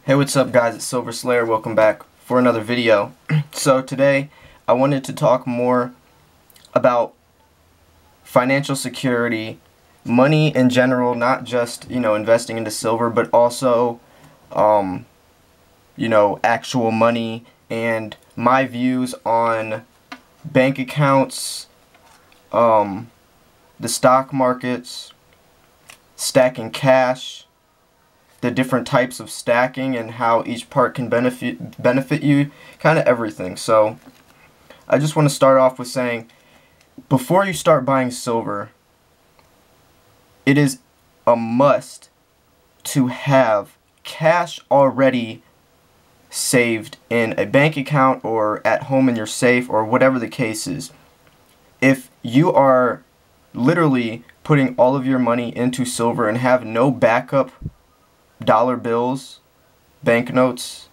Hey, what's up guys, it's Silver Slayer. Welcome back for another video. So today I wanted to talk more about financial security, money in general, not just, investing into silver, but also actual money and my views on bank accounts, the stock markets, stacking cash, the different types of stacking and how each part can benefit you, kind of everything. So I just want to start off with saying, before you start buying silver, it is a must to have cash already saved in a bank account or at home in your safe or whatever the case is. If you are literally putting all of your money into silver and have no backup dollar bills, banknotes,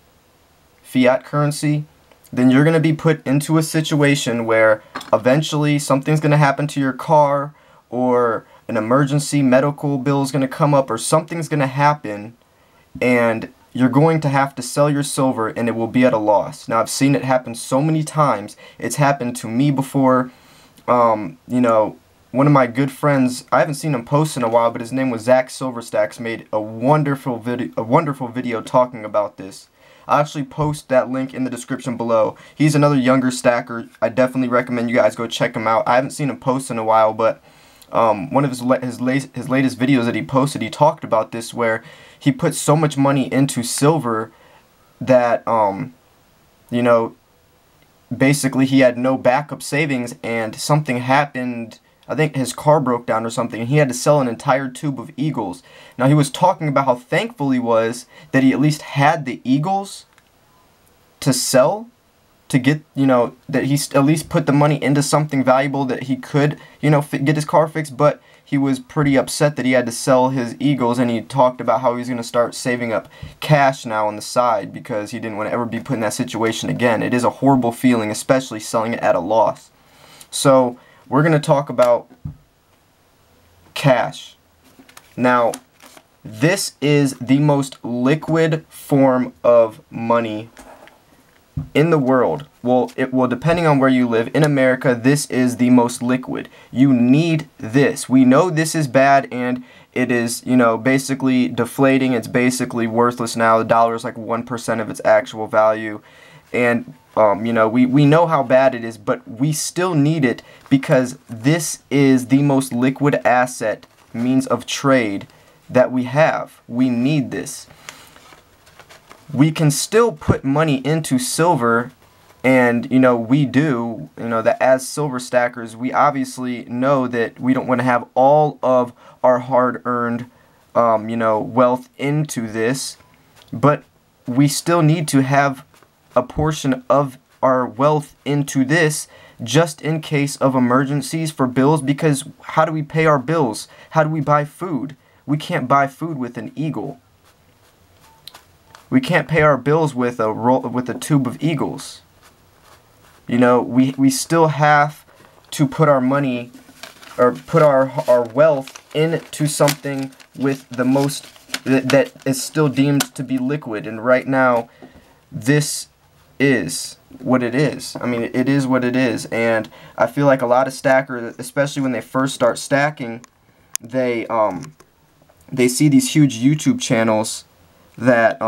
fiat currency, then you're going to be put into a situation where eventually something's going to happen to your car, or an emergency medical bill is going to come up, or something's going to happen and you're going to have to sell your silver and it will be at a loss. Now, I've seen it happen so many times. It's happened to me before. One of my good friends, I haven't seen him post in a while, but his name was Zach Silverstacks, made a wonderful video talking about this. I'll actually post that link in the description below. He's another younger stacker. I definitely recommend you guys go check him out. I haven't seen him post in a while, but one of his latest videos that he posted, he talked about this, where he put so much money into silver that basically he had no backup savings, and something happened. I think his car broke down or something, and he had to sell an entire tube of Eagles. Now, he was talking about how thankful he was that he at least had the Eagles to sell, to get, that he at least put the money into something valuable that he could, get his car fixed. But he was pretty upset that he had to sell his Eagles, and he talked about how he was going to start saving up cash now on the side because he didn't want to ever be put in that situation again. It is a horrible feeling, especially selling it at a loss. So we're going to talk about cash. Now, this is the most liquid form of money in the world. Well, depending on where you live. In America, this is the most liquid. You need this. We know this is bad, and it is, basically deflating. It's basically worthless now. The dollar is like 1% of its actual value. And we know how bad it is, but we still need it because this is the most liquid asset, means of trade that we have. We need this. We can still put money into silver, and we do, that as silver stackers, we obviously know that we don't want to have all of our hard-earned wealth into this, but we still need to have a portion of our wealth into this just in case of emergencies, for bills, because how do we pay our bills? How do we buy food? We can't buy food with an Eagle. We can't pay our bills with a tube of Eagles. We still have to put our money, or put our wealth into something with the most that is still deemed to be liquid. And right now, this is what it is. I mean, it is what it is. And I feel like a lot of stackers, especially when they first start stacking, they see these huge YouTube channels that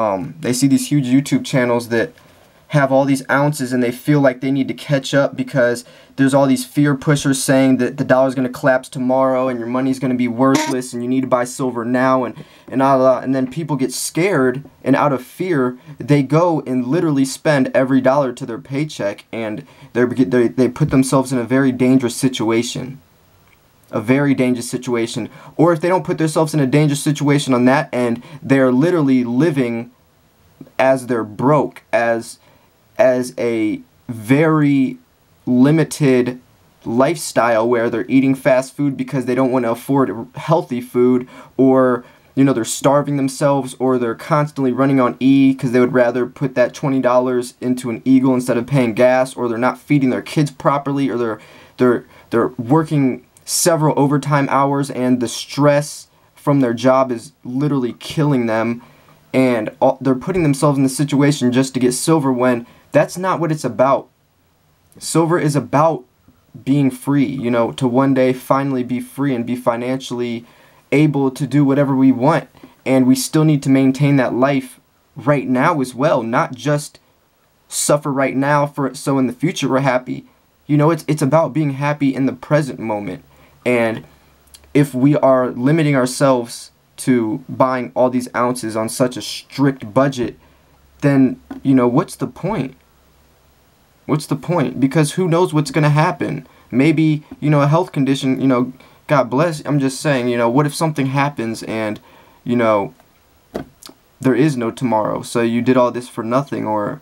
have all these ounces, and they feel like they need to catch up because there's all these fear pushers saying that the dollar's going to collapse tomorrow and your money's going to be worthless and you need to buy silver now, and then people get scared, and out of fear they go and literally spend every dollar to their paycheck, and they put themselves in a very dangerous situation. A very dangerous situation. Or if they don't put themselves in a dangerous situation on that end, they're literally living as they're broke, as a very limited lifestyle where they're eating fast food because they don't want to afford healthy food, or they're starving themselves, or they're constantly running on E because they would rather put that $20 into an Eagle instead of paying gas, or they're not feeding their kids properly, or they're working several overtime hours and the stress from their job is literally killing them. and they're putting themselves in the situation just to get silver, when that's not what it's about. Silver is about being free, you know, to one day finally be free and be financially able to do whatever we want. And we still need to maintain that life right now as well, not just suffer right now so in the future we're happy. You know, it's about being happy in the present moment. And if we are limiting ourselves to buying all these ounces on such a strict budget, then, you know, what's the point? What's the point? Because who knows what's going to happen? Maybe, you know, a health condition, you know, God bless. I'm just saying, you know, what if something happens and, you know, there is no tomorrow? So you did all this for nothing, or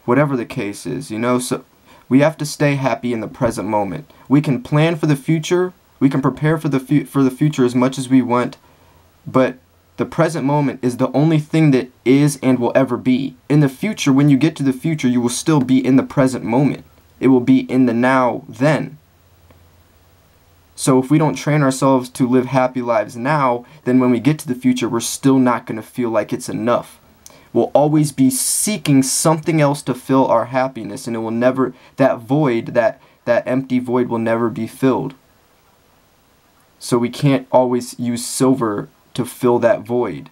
whatever the case is, you know? So we have to stay happy in the present moment. We can plan for the future. We can prepare for the future as much as we want. But the present moment is the only thing that is and will ever be. In the future, when you get to the future, you will still be in the present moment. It will be in the now then. So if we don't train ourselves to live happy lives now, then when we get to the future, we're still not going to feel like it's enough. We'll always be seeking something else to fill our happiness, and it will never, that void, that empty void will never be filled. So we can't always use silver to fill that void.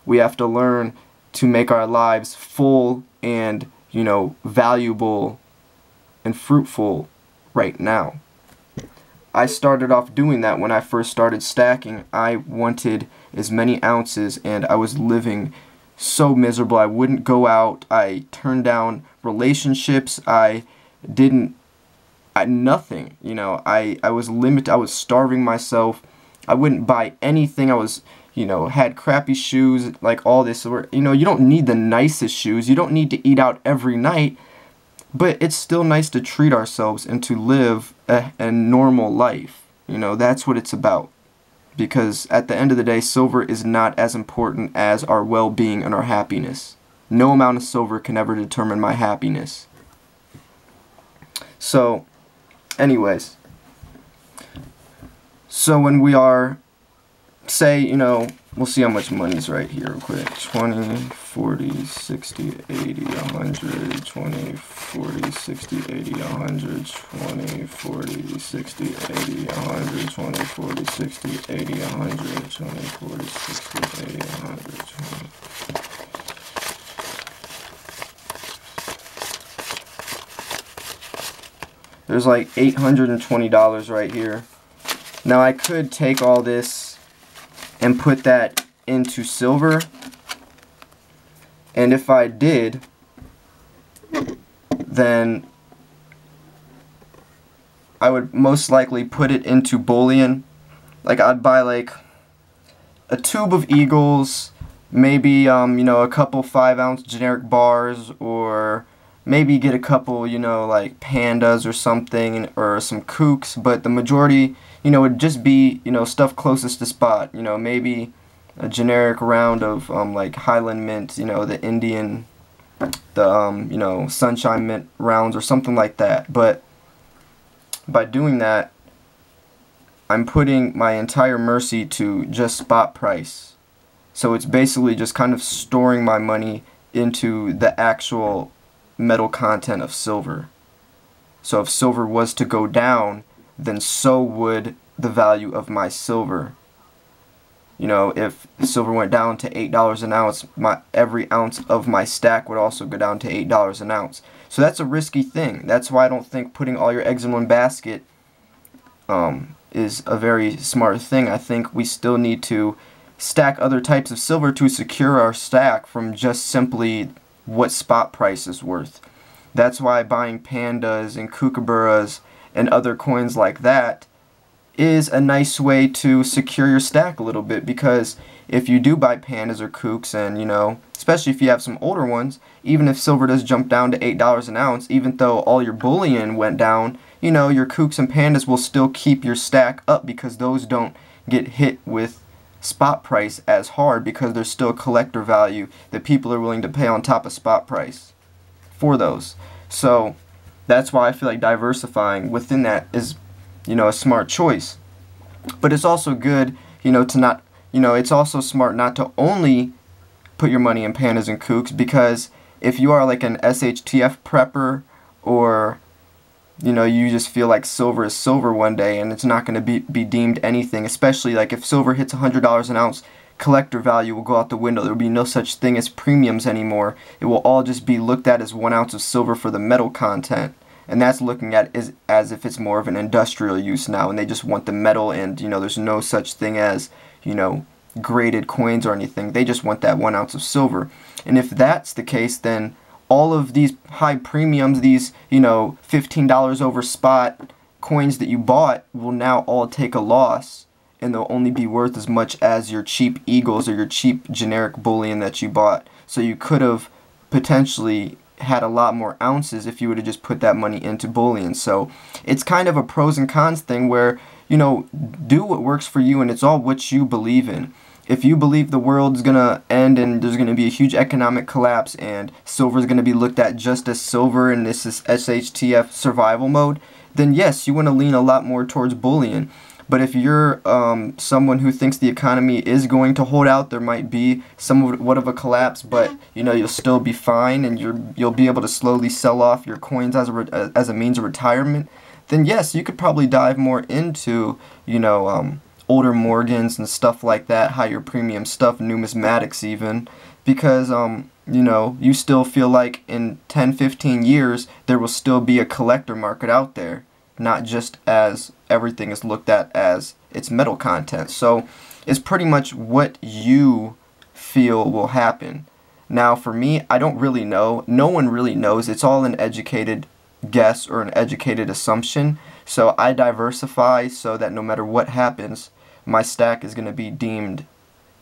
We have to learn to make our lives full and, you know, valuable and fruitful right now. I started off doing that when I first started stacking. I wanted as many ounces, and I was living so miserable. I wouldn't go out. I turned down relationships. Nothing, you know. I was limited. I was starving myself. I wouldn't buy anything. I was, you know, had crappy shoes, like all this. You know, you don't need the nicest shoes. You don't need to eat out every night. But it's still nice to treat ourselves and to live a normal life. You know, that's what it's about. Because at the end of the day, silver is not as important as our well-being and our happiness. No amount of silver can ever determine my happiness. So, anyways. So when we are, say, you know, we'll see how much money is right here real quick. 20, 40, 60, 80, 100, 20, 40, 60, 80, 100, 20, 40, 60, 80, 100, 20, 40, 60, 80, 100, 20, 40, 60, 80, 100, 20. There's like $820 right here. Now I could take all this and put that into silver, and if I did, then I would most likely put it into bullion. Like, I'd buy like a tube of Eagles, maybe you know, a couple 5-ounce generic bars, or maybe get a couple, you know, like pandas or something, or some kooks, but the majority, you know, would just be, you know, stuff closest to spot. You know, maybe a generic round of like Highland Mint, you know, the Indian, the you know, Sunshine Mint rounds or something like that. But by doing that, I'm putting my entire mercy to just spot price. So it's basically just kind of storing my money into the actual metal content of silver. So if silver was to go down, then so would the value of my silver. You know, if silver went down to $8 an ounce, every ounce of my stack would also go down to $8 an ounce. So that's a risky thing. That's why I don't think putting all your eggs in one basket is a very smart thing. I think we still need to stack other types of silver to secure our stack from just simply what spot price is worth. That's why buying pandas and kookaburras and other coins like that is a nice way to secure your stack a little bit, because if you do buy pandas or kooks, and, you know, especially if you have some older ones, even if silver does jump down to $8 an ounce, even though all your bullion went down, you know, your kooks and pandas will still keep your stack up, because those don't get hit with spot price as hard, because there's still collector value that people are willing to pay on top of spot price for those. So that's why I feel like diversifying within that is, you know, a smart choice. But it's also good, you know, to not, you know, it's also smart not to only put your money in pandas and kooks, because if you are like an SHTF prepper, or you know, you just feel like silver is silver one day and it's not going to be deemed anything, especially like if silver hits $100 an ounce, collector value will go out the window. There will be no such thing as premiums anymore. It will all just be looked at as 1 ounce of silver for the metal content. And that's looking at as if it's more of an industrial use now, and they just want the metal, and you know, there's no such thing as, you know, graded coins or anything. They just want that 1 ounce of silver. And if that's the case, then all of these high premiums, these, you know, $15 over spot coins that you bought will now all take a loss, and they'll only be worth as much as your cheap Eagles or your cheap generic bullion that you bought. So you could have potentially had a lot more ounces if you would have just put that money into bullion. So it's kind of a pros and cons thing where, you know, do what works for you, and it's all what you believe in. If you believe the world's gonna end and there's gonna be a huge economic collapse and silver is gonna be looked at just as silver and this is SHTF survival mode, then yes, you want to lean a lot more towards bullion. But if you're someone who thinks the economy is going to hold out, there might be somewhat of a collapse, but you know, you'll still be fine, and you'll be able to slowly sell off your coins as a means of retirement, then yes, you could probably dive more into, you know, older Morgans and stuff like that, higher premium stuff, numismatics even, because you know, you still feel like in 10-15 years there will still be a collector market out there, not just as everything is looked at as its metal content. So it's pretty much what you feel will happen. Now for me, I don't really know. No one really knows. It's all an educated guess or an educated assumption. So I diversify so that no matter what happens, my stack is going to be deemed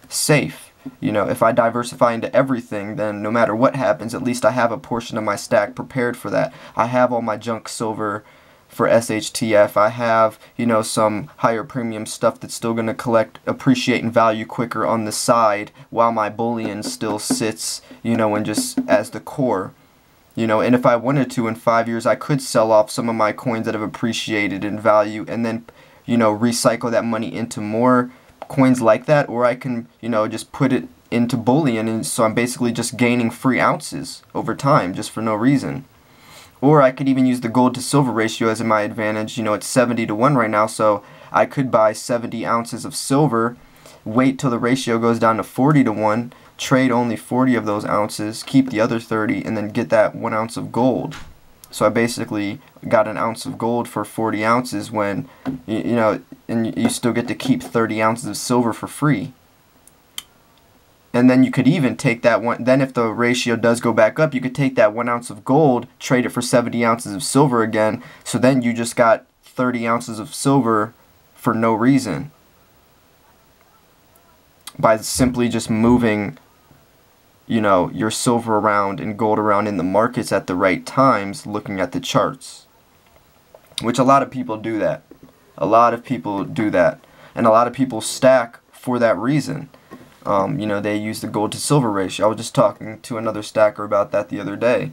safe. You know, if I diversify into everything, then no matter what happens, at least I have a portion of my stack prepared for that. I have all my junk silver for SHTF. I have, you know, some higher premium stuff that's still going to appreciate in value quicker on the side, while my bullion still sits, you know, and just as the core. You know, and if I wanted to, in 5 years, I could sell off some of my coins that have appreciated in value and then, you know, recycle that money into more coins like that, or I can, you know, just put it into bullion, and so I'm basically just gaining free ounces over time just for no reason. Or I could even use the gold to silver ratio as my advantage. You know, it's 70-1 right now, so I could buy 70 ounces of silver, wait till the ratio goes down to 40-1, trade only 40 of those ounces, keep the other 30, and then get that 1 ounce of gold. So I basically got an ounce of gold for 40 ounces when, you know, and you still get to keep 30 ounces of silver for free. And then you could even take that one, then if the ratio does go back up, you could take that 1 ounce of gold, trade it for 70 ounces of silver again, so then you just got 30 ounces of silver for no reason, by simply just moving, you know, your silver around and gold around in the markets at the right times, looking at the charts. Which a lot of people do that. A lot of people do that. And a lot of people stack for that reason. You know, they use the gold to silver ratio. I was just talking to another stacker about that the other day.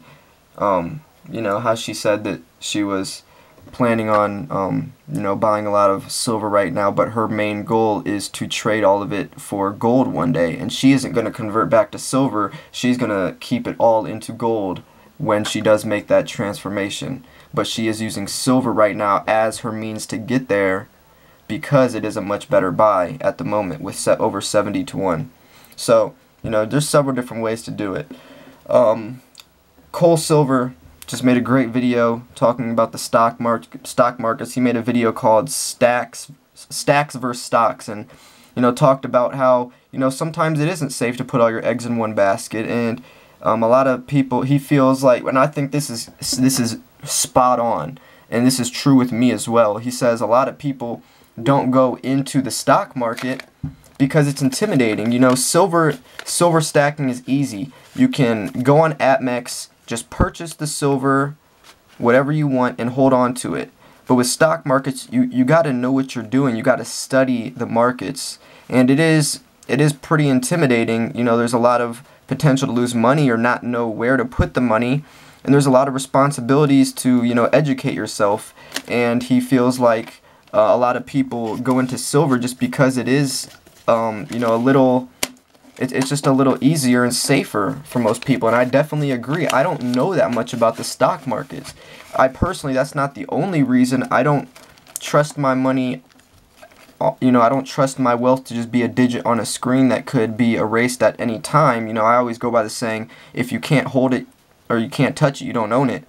You know, how she said that she was planning on, you know, buying a lot of silver right now, but her main goal is to trade all of it for gold one day. And she isn't going to convert back to silver. She's going to keep it all into gold when she does make that transformation. But she is using silver right now as her means to get there, because it is a much better buy at the moment with over 70-1. So, you know, there's several different ways to do it. Cole Silver just made a great video talking about the stock markets. He made a video called Stacks versus Stocks, and, you know, talked about how, you know, sometimes it isn't safe to put all your eggs in one basket, and a lot of people, he feels like, and I think this is spot on, and this is true with me as well. He says a lot of people don't go into the stock market because it's intimidating. You know, silver stacking is easy. You can go on APMEX, just purchase the silver, whatever you want, and hold on to it. But with stock markets, you got to know what you're doing. You got to study the markets, and it is pretty intimidating. You know, there's a lot of potential to lose money or not know where to put the money, and there's a lot of responsibilities to, you know, educate yourself. And he feels like a lot of people go into silver just because it is, you know, a little it's just a little easier and safer for most people, and I definitely agree. I don't know that much about the stock markets. I personally, that's not the only reason. I don't trust my money. I don't trust my wealth to just be a digit on a screen that could be erased at any time. I always go by the saying, if you can't hold it or you can't touch it, you don't own it.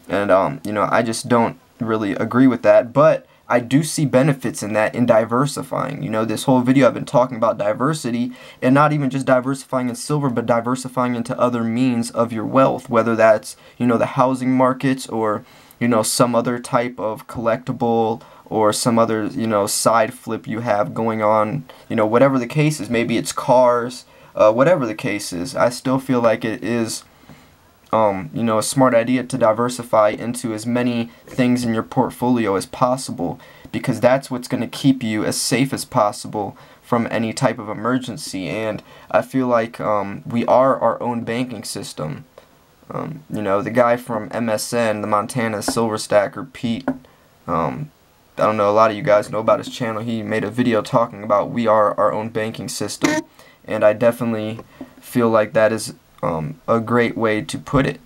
And I just don't really agree with that. But I do see benefits in that, in diversifying. This whole video I've been talking about diversity, and not even just diversifying in silver, but diversifying into other means of your wealth, whether that's, the housing markets, or, some other type of collectible, or some other, side flip you have going on, whatever the case is. Maybe it's cars, whatever the case is. I still feel like it is a smart idea to diversify into as many things in your portfolio as possible, because that's what's going to keep you as safe as possible from any type of emergency. And I feel like we are our own banking system. The guy from MSN, the Montana Silver Stacker, Pete, I don't know, a lot of you guys know about his channel. He made a video talking about we are our own banking system, and I definitely feel like that is a great way to put it,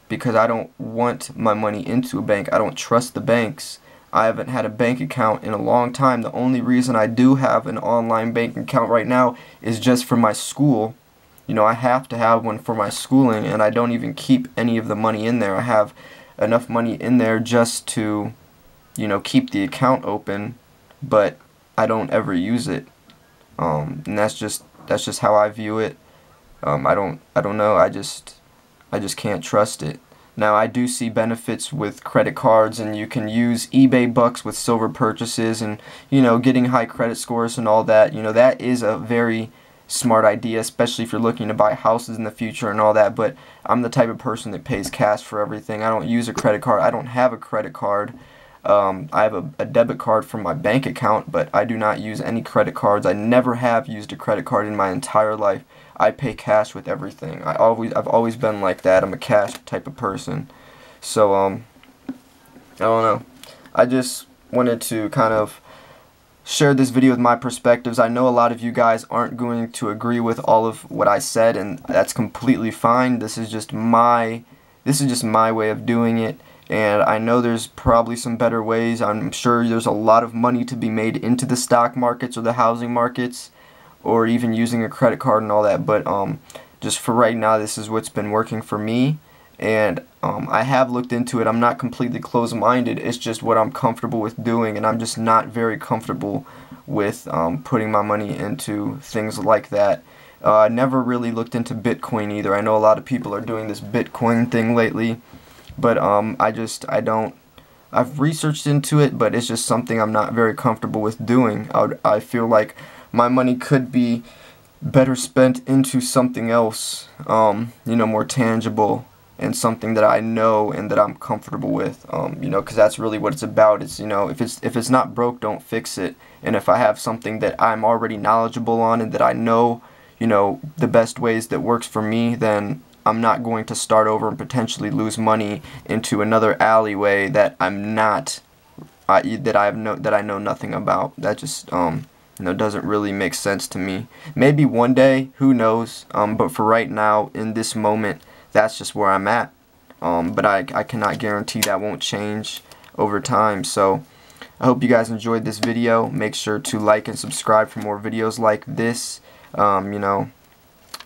because I don't want my money into a bank. I don't trust the banks. I haven't had a bank account in a long time. The only reason I do have an online bank account right now is just for my school. I have to have one for my schooling, and I don't even keep any of the money in there. I have enough money in there just to keep the account open, but I don't ever use it. And that's just how I view it. I don't know. I just can't trust it. Now, I do see benefits with credit cards, and you can use eBay bucks with silver purchases, and getting high credit scores and all that. That is a very smart idea, especially if you're looking to buy houses in the future and all that. But I'm the type of person that pays cash for everything. I don't use a credit card. I don't have a credit card. I have a debit card from my bank account, but I do not use any credit cards. I never have used a credit card in my entire life. I pay cash with everything. I've always been like that. I'm a cash type of person. So I don't know. I just wanted to kind of share this video with my perspectives. I know a lot of you guys aren't going to agree with all of what I said, and that's completely fine. This is just my way of doing it. And I know there's probably some better ways. I'm sure there's a lot of money to be made into the stock markets or the housing markets, or even using a credit card and all that. But just for right now, this is what's been working for me. And I have looked into it. I'm not completely closed-minded. It's just what I'm comfortable with doing, and I'm just not very comfortable with putting my money into things like that. I never really looked into Bitcoin either. I know a lot of people are doing this Bitcoin thing lately. But I've researched into it, but it's just something I'm not very comfortable with doing. I feel like my money could be better spent into something else, more tangible, and something that I know and that I'm comfortable with, because that's really what it's about. It's, if it's not broke, don't fix it. And if I have something that I'm already knowledgeable on and that I know, the best ways that works for me, then I'm not going to start over and potentially lose money into another alleyway that I'm not, that I know nothing about. That just doesn't really make sense to me. Maybe one day, who knows? But for right now, in this moment, that's just where I'm at. But I cannot guarantee that won't change over time. So I hope you guys enjoyed this video. Make sure to like and subscribe for more videos like this.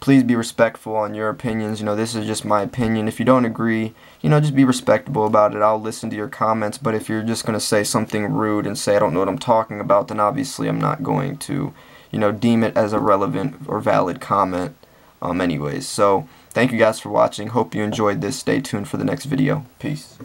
Please be respectful on your opinions. This is just my opinion. If you don't agree, just be respectable about it. I'll listen to your comments. But if you're just going to say something rude and say I don't know what I'm talking about, then obviously I'm not going to, deem it as a relevant or valid comment anyways. So thank you guys for watching. Hope you enjoyed this. Stay tuned for the next video. Peace.